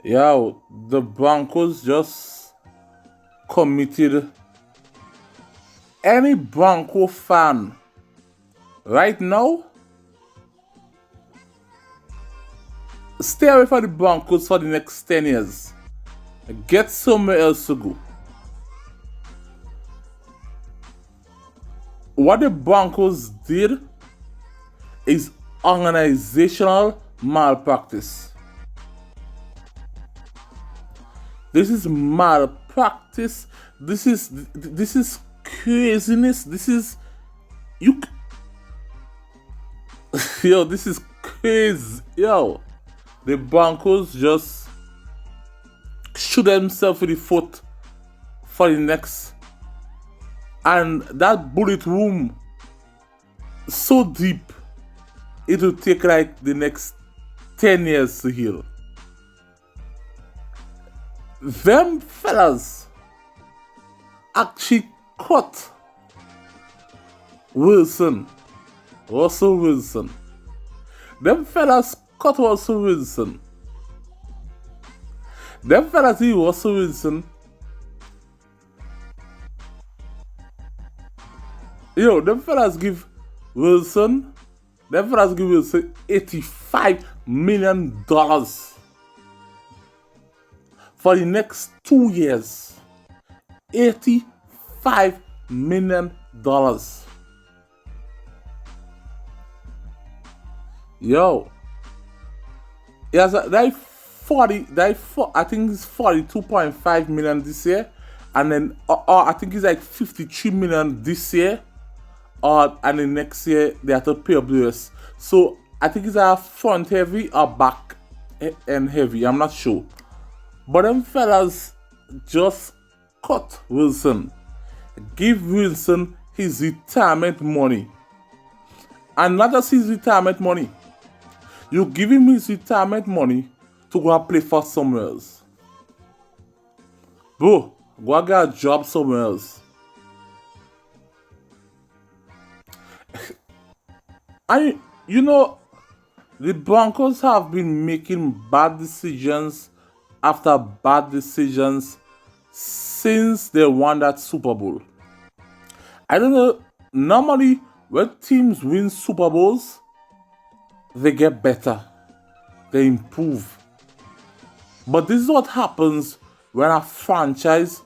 Yo, the Broncos just committed. Any Bronco fan right now, stay away from the Broncos for the next 10 years. Get somewhere else to go. What the Broncos did is organizational malpractice. This is malpractice. This is craziness. This is you. Yo, this is crazy. Yo, the Broncos just shoot themselves in the foot for the next, and that bullet wound so deep it will take like the next 10 years to heal. Them fellas actually caught Russell Wilson. Them fellas caught Russell Wilson. Them fellas see Russell Wilson. Yo, them fellas give Wilson $85 million for the next 2 years. $85 million. Yo, yes, I think it's 42.5 million this year, and then I think it's like 53 million this year, and then next year they have to pay up the rest. So I think it's a front heavy or back end heavy. I'm not sure, but them fellas just cut Wilson, give Wilson his retirement money, and not just his retirement money. You give him his retirement money to go and play for somewhere else. Bro, go and get a job somewhere else. And you know, the Broncos have been making bad decisions after bad decisions since they won that Super Bowl. I don't know, normally when teams win Super Bowls, they get better, they improve. But this is what happens when a franchise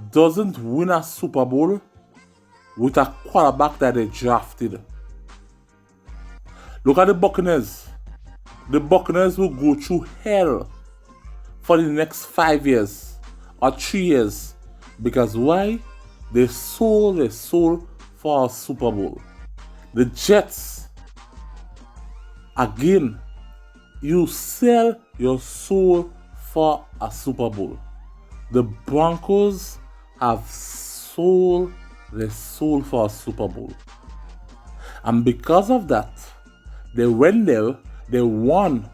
doesn't win a Super Bowl with a quarterback that they drafted. Look at the Buccaneers. The Buccaneers will go through hell for the next 5 years or 3 years. Because why? They sold for a Super Bowl. The Jets, again, you sell your soul for a Super Bowl. The Broncos have sold their soul for a Super Bowl. And because of that, they went there, they won.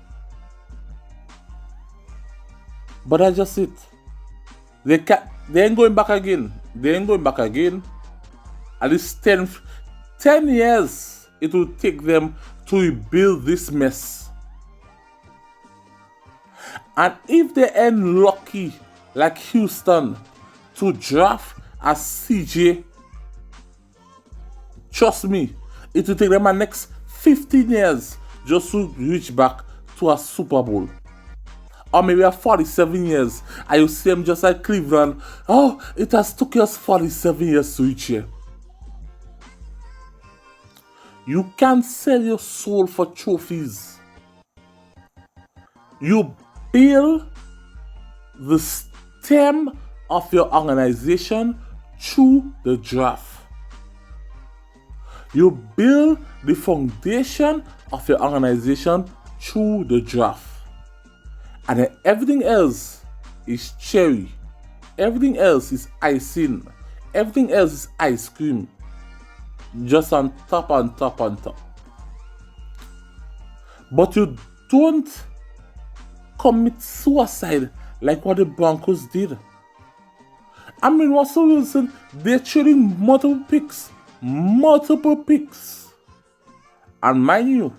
But that's just it. They ain't going back again. At least 10 years it will take them to rebuild this mess. And if they ain't lucky like Houston to draft a CJ, trust me, it will take them the next 15 years just to reach back to a Super Bowl. Or maybe a 47 years. And you see them just like Cleveland. Oh, it has took us 47 years to reach here. You can't sell your soul for trophies. You build the stem of your organization through the draft. You build the foundation of your organization through the draft. And then everything else is cherry. Everything else is icing. Everything else is ice cream. Just on top. But you don't commit suicide like what the Broncos did. I mean, Russell Wilson, they're trading multiple picks. And mind you,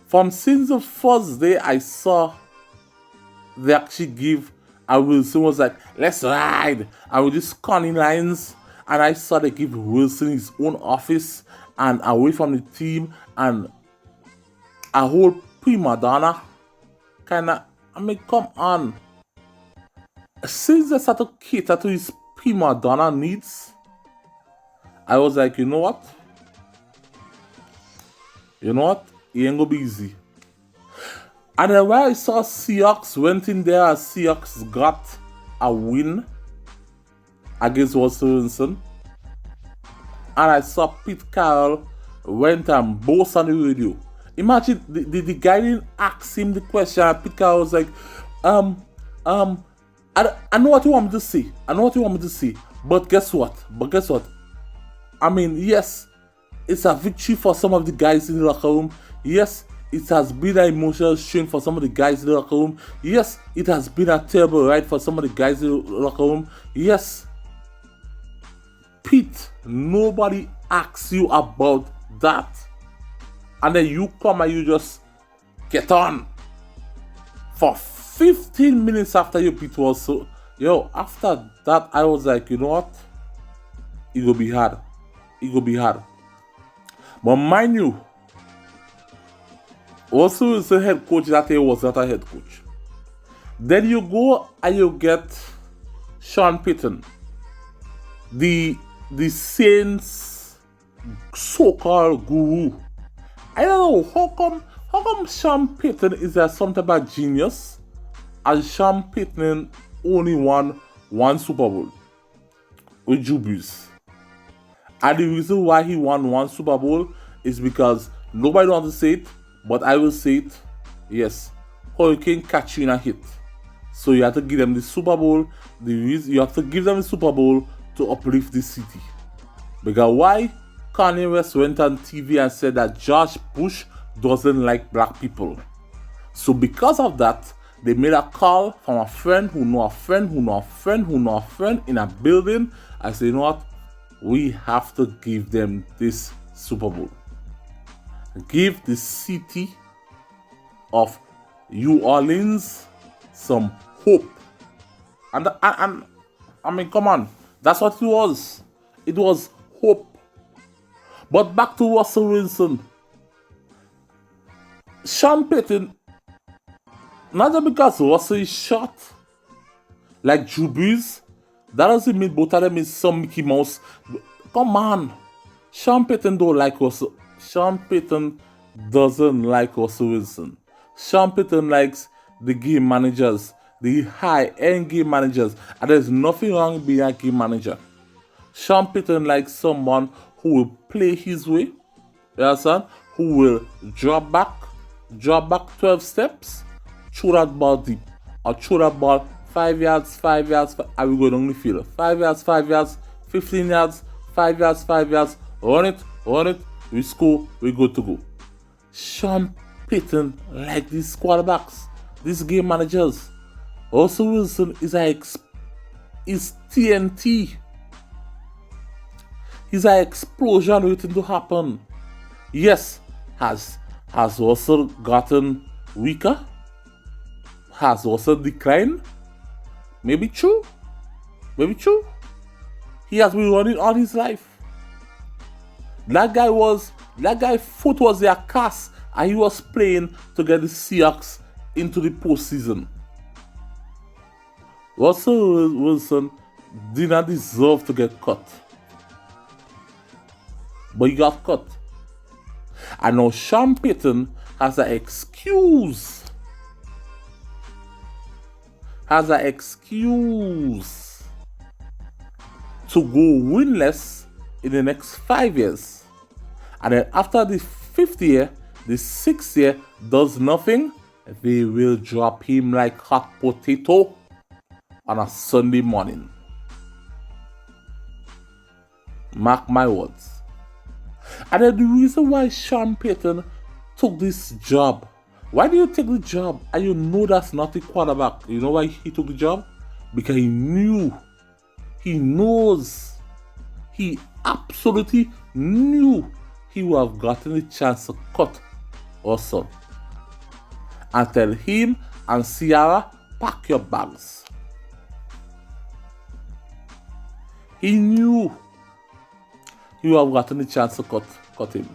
from since the first day I saw they actually give, and Wilson was like, let's ride, and with these cunning lines, and I saw they give Wilson his own office and away from the team and a whole prima donna kind of, I mean, come on. Since they start to cater to his prima donna needs, I was like, you know what? You know what? It ain't gonna be easy. And then when I saw Seahawks went in there, Seahawks got a win against Russell Wilson. And I saw Pete Carroll went and boast on the radio. Imagine the guy didn't ask him the question, and Pete Carroll was like, I know what you want me to say. I know what you want me to say. But guess what? I mean, yes, it's a victory for some of the guys in the locker room. Yes, it has been an emotional strain for some of the guys in the locker room. Yes, it has been a terrible ride for some of the guys in the locker room. Yes, Pete, nobody asks you about that. And then you come and you just get on. For 15 minutes after your Pete was so... Yo, after that, I was like, you know what? It will be hard. But mind you, also is a head coach that he was not a head coach. Then you go and you get Sean Payton, the Saints so-called guru. I don't know how come Sean Payton is something about genius, and Sean Payton only won one Super Bowl with Drew Brees. And the reason why he won one Super Bowl is because nobody wants to say it, but I will say it. Yes, Hurricane Katrina hit. So you have to give them the Super Bowl. You have to give them the Super Bowl to uplift the city. Because why? Kanye West went on TV and said that George Bush doesn't like black people. So because of that, they made a call from a friend who know a friend who know a friend who know a friend in a building. I said, you know what? We have to give them this Super Bowl. Give the city of New Orleans some hope. And I mean, come on. That's what it was. It was hope. But back to Russell Wilson. Sean Payton, not just because Russell is short, like Drew Brees, that doesn't mean both of them is some Mickey Mouse. Come on. Sean Payton don't like Russell. Sean Payton doesn't like Russell Wilson. Sean Payton likes the game managers, the high-end game managers. And there's nothing wrong with being a game manager. Sean Payton likes someone who will play his way. You understand? Who will drop back 12 steps, throw that ball deep, or throw that ball 5 yards, and we go down the field. 5 yards, 15 yards, 5 yards, run it, we score, we go to go. Sean Payton like these quarterbacks, these game managers. Russell Wilson is TNT. He's an explosion waiting to happen. Yes, has Russell gotten weaker? Has Russell declined? Maybe true. He has been running all his life. That guy foot was their cast, and he was playing to get the Seahawks into the postseason. Russell Wilson did not deserve to get cut. But he got cut. And now Sean Payton has an excuse. To go winless in the next 5 years. And then after the 5th year, the 6th year does nothing, they will drop him like hot potato on a Sunday morning. Mark my words. And then the reason why Sean Payton took this job, why do you take the job and you know that's not the quarterback? You know why he took the job? Because he absolutely knew he would have gotten the chance to cut Russell. Until him and Ciara pack your bags. He knew he would have gotten the chance to cut him.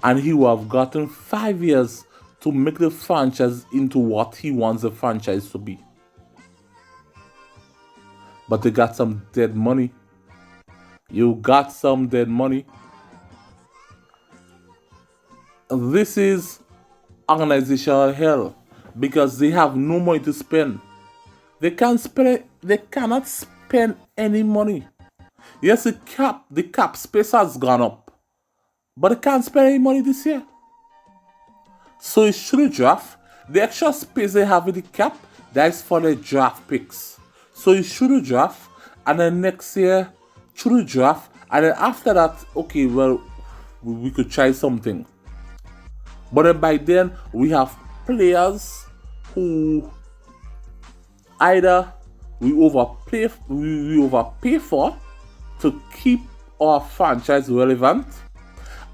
And he would have gotten 5 years to make the franchise into what he wants the franchise to be. But they got some dead money. You got some dead money. This is organizational hell because they have no money to spend. They cannot spend any money. Yes, the cap space has gone up, but they can't spend any money this year. So it's through the draft. The extra space they have in the cap, that's for the draft picks. So it's through the draft, and then next year through the draft, and then after that, okay, well, we could try something. But then by then we have players who either we overpay for to keep our franchise relevant,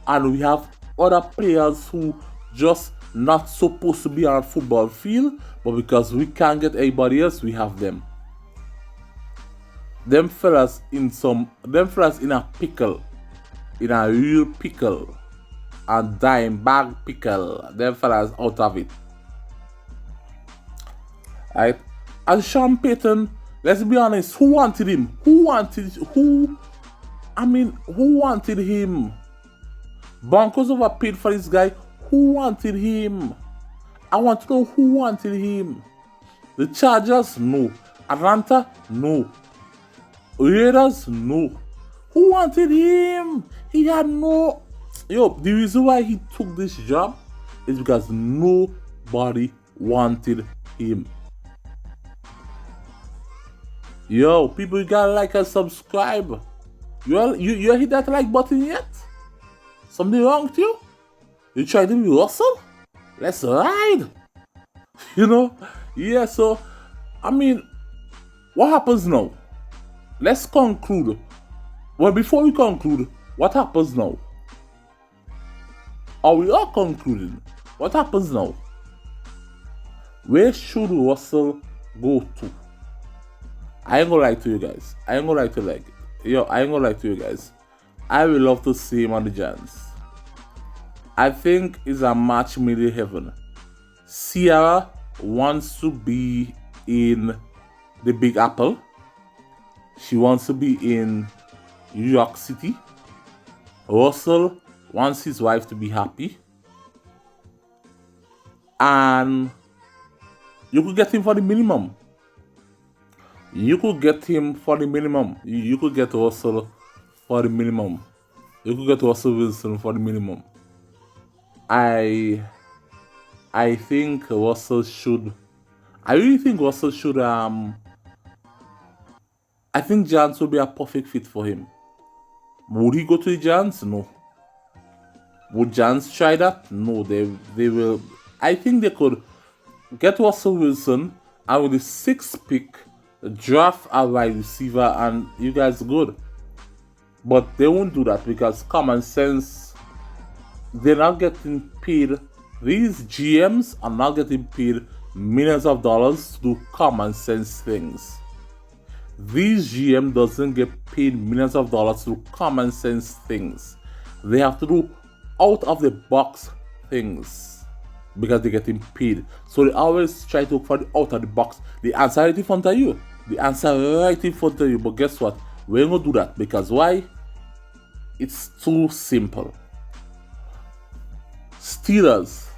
and we have other players who just not supposed to be on a football field, but because we can't get anybody else, we have them. Them fellas in a pickle, in a real pickle, a dime bag pickle. Them fellas out of it. Right? And Sean Payton, let's be honest, who wanted him? Who wanted him? Broncos overpaid for this guy. Who wanted him? I want to know who wanted him. The Chargers? No. Atlanta? No. Raiders? No. Who wanted him? He had no... Yo, the reason why he took this job is because nobody wanted him. Yo, people, you gotta like and subscribe. You hit that like button yet? Something wrong with you? You try to be Russell? Let's ride. You know? Yeah, so, I mean, what happens now? Let's conclude. Well, before we conclude, what happens now? Are we all concluding? What happens now? Where should Russell go to? I ain't gonna lie to you guys. I ain't gonna lie to you guys. I would love to see him on the Giants. I think it's a match made in heaven. Sierra wants to be in the Big Apple. She wants to be in New York City. Russell wants his wife to be happy. And you could get him for the minimum. You could get him for the minimum. You could get Russell for the minimum. You could get Russell Wilson for the minimum. I think Russell should. I really think Russell should. I think Giants would be a perfect fit for him. Would he go to the Giants? No. Would Giants try that? No. They will. I think they could get Russell Wilson and with the 6th pick, draft a wide receiver, and you guys good. But they won't do that because common sense. They're not getting paid. These GMs are not getting paid millions of dollars to do common sense things. These GM doesn't get paid millions of dollars to do common sense things. They have to do out of the box things because they're getting paid. So they always try to look for the out of the box. The answer right in front of you. But guess what? We ain't gonna do that because why? It's too simple. Steelers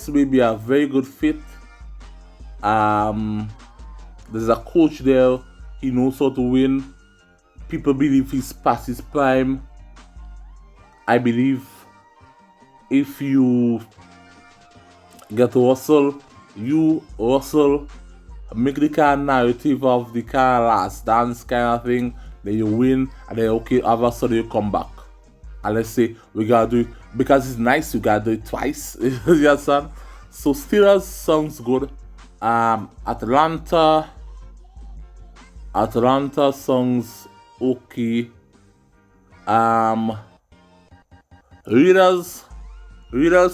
may be a very good fit. There's a coach there. He knows how to win. People believe he's past his prime. I believe if you get Russell, make the kind of narrative of the kind of last dance kind of thing, then you win, and then okay, all of a sudden you come back. And let's say we gotta do it because it's nice, you gotta do it twice. You understand? So Steelers sounds good. Atlanta sounds okay. Raiders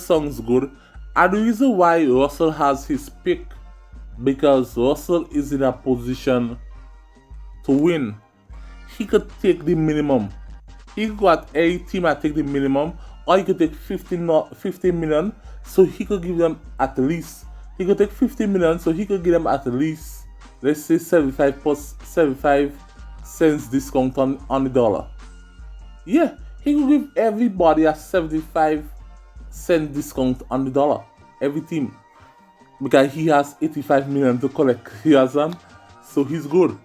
sounds good. And the reason why Russell has his pick, because Russell is in a position to win. He could take the minimum. He could go at a team and take the minimum, or he could take 15 million, so he could give them at least. He could take 15 million, so he could give them at least, let's say 75 cents discount on the dollar. Yeah, he could give everybody a 75-cent discount on the dollar. Every team. Because he has 85 million to collect. He has them. So he's good.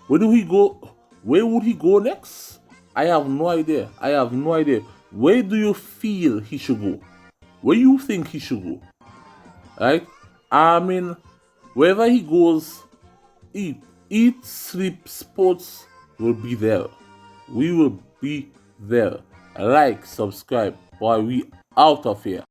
Where do he go? Where would he go next? I have no idea. Where do you feel he should go? Where you think he should go? Right? I mean, wherever he goes, eat, sleep, sports will be there. We will be there. Like, subscribe. Boy, we out of here.